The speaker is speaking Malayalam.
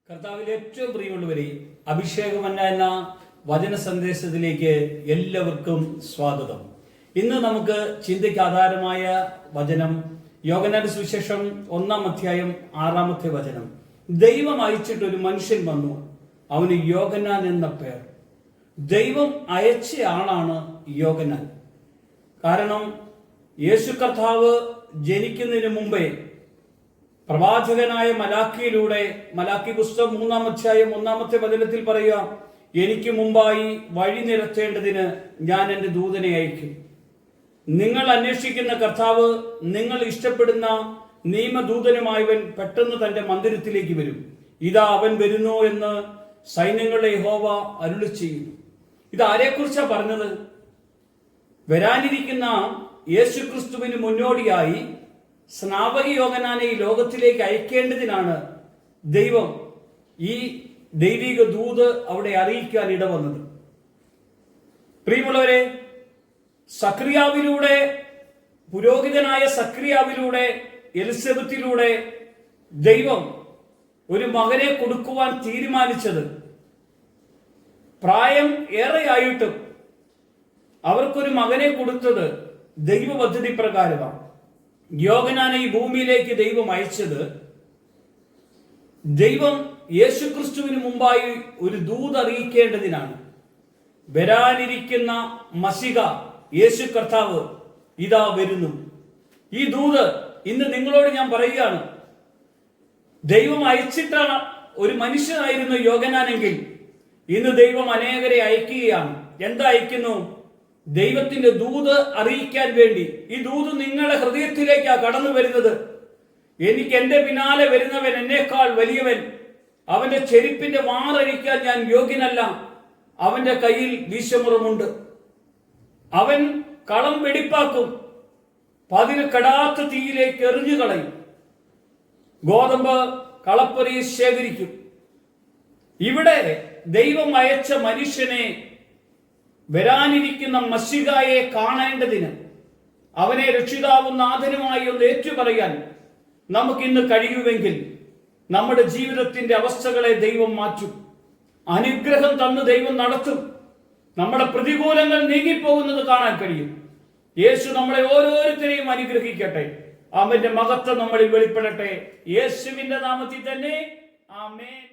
കർത്താവിൽ ഏറ്റവും പ്രിയമുള്ളവരെ, അഭിഷേകമന്ന എന്ന വചന സന്ദേശത്തിലേക്ക് എല്ലാവർക്കും സ്വാഗതം. ഇന്ന് നമുക്ക് ചിന്തയ്ക്ക് ആധാരമായ വചനം യോഹന്നാന്റെ സുവിശേഷം 1-ാം അധ്യായം 6-ാമത്തെ വചനം. ദൈവം അയച്ചിട്ട് ഒരു മനുഷ്യൻ വന്നു, അവന് യോഹന്നാൻ എന്ന പേർ. ദൈവം അയച്ച ആളാണ് യോഹന്നാൻ. കാരണം യേശു കർത്താവ് ജനിക്കുന്നതിന് മുമ്പേ പ്രവാചകനായ മലാക്കിയിലൂടെ, മലാക്കി പുസ്തകം 3-ാം അധ്യായം 1-ാമത്തെ വചനത്തിൽ പറയുക, എനിക്ക് മുമ്പായി വഴി നിരത്തേണ്ടതിന് ഞാൻ എൻ്റെ ദൂതനെ അയക്കും. നിങ്ങൾ അന്വേഷിക്കുന്ന കർത്താവ്, നിങ്ങൾ ഇഷ്ടപ്പെടുന്ന നിയമദൂതനുമായവൻ പെട്ടെന്ന് തന്റെ മന്ദിരത്തിലേക്ക് വരും. ഇതാ അവൻ വരുന്നു എന്ന് സൈന്യങ്ങളുടെ യഹോവ അരുളി ചെയ്യുന്നു. ഇത് ആരെക്കുറിച്ചാ പറഞ്ഞത്? വരാനിരിക്കുന്ന യേശു ക്രിസ്തുവിന് മുന്നോടിയായി സ്നാപക യോഹന്നാനെ ഈ ലോകത്തിലേക്ക് അയക്കേണ്ടതിനാണ് ദൈവം ഈ ദൈവിക ദൂത് അവിടെ അറിയിക്കാൻ ഇടവന്നത്. പ്രിയമുള്ളവരെ, സക്രിയാവിലൂടെ, പുരോഹിതനായ സക്രിയാവിലൂടെ, എലിസബത്തിലൂടെ ദൈവം ഒരു മകനെ കൊടുക്കുവാൻ തീരുമാനിച്ചത് പ്രായം ഏറെയായിട്ടും അവർക്കൊരു മകനെ കൊടുത്തത് ദൈവ പദ്ധതി പ്രകാരമാണ്. യോഹന്നാനെ ഈ ഭൂമിയിലേക്ക് ദൈവം അയച്ചത് ദൈവം യേശുക്രിസ്തുവിന് മുമ്പായി ഒരു ദൂത് അറിയിക്കേണ്ടതിനാണ്. വരാനിരിക്കുന്ന മശിഹ യേശു കർത്താവ് ഇതാ വരുന്നു. ഈ ദൂത് ഇന്ന് നിങ്ങളോട് ഞാൻ പറയുകയാണ്. ദൈവം അയച്ചിട്ടാണ് ഒരു മനുഷ്യനായിരുന്നു യോഹന്നാനെങ്കിൽ ഇന്ന് ദൈവം അനേകരെ അയക്കുകയാണ്. എന്താ അയക്കുന്നു? ദൈവത്തിന്റെ ദൂത് അറിയിക്കാൻ വേണ്ടി. ഈ ദൂത് നിങ്ങളുടെ ഹൃദയത്തിലേക്കാണ് കടന്നു വരുന്നത്. എനിക്ക് എന്റെ പിന്നാലെ വരുന്നവൻ എന്നേക്കാൾ വലിയവൻ, അവന്റെ ചെരുപ്പിന്റെ വാറഴിക്കാൻ ഞാൻ യോഗ്യനല്ല, അവന്റെ കയ്യിൽ വീശമുറമുണ്ട്, അവൻ കളം വെടിപ്പാക്കും, പതിര് കെടാത്ത തീയിലേക്ക് എറിഞ്ഞു കളയും, ഗോതമ്പ് കളപ്പുരയിൽ ശേഖരിക്കും. ഇവിടെ ദൈവം അയച്ച മനുഷ്യനെ, വരാനിരിക്കുന്ന മശിഹായെ കാണേണ്ടതിന്, അവനെ രക്ഷിതാവും നാഥനുമായി ഒന്ന് ഏറ്റുപറയാൻ നമുക്കിന്ന് കഴിയുമെങ്കിൽ നമ്മുടെ ജീവിതത്തിന്റെ അവസ്ഥകളെ ദൈവം മാറ്റും. അനുഗ്രഹം തന്ന് ദൈവം നടത്തും. നമ്മുടെ പ്രതികൂലങ്ങൾ നീങ്ങിപ്പോകുന്നത് കാണാൻ കഴിയും. യേശു നമ്മളെ ഓരോരുത്തരെയും അനുഗ്രഹിക്കട്ടെ. അവന്റെ മഹത്വം നമ്മളിൽ വെളിപ്പെടട്ടെ. യേശുവിന്റെ നാമത്തിൽ തന്നെ ആമേൻ.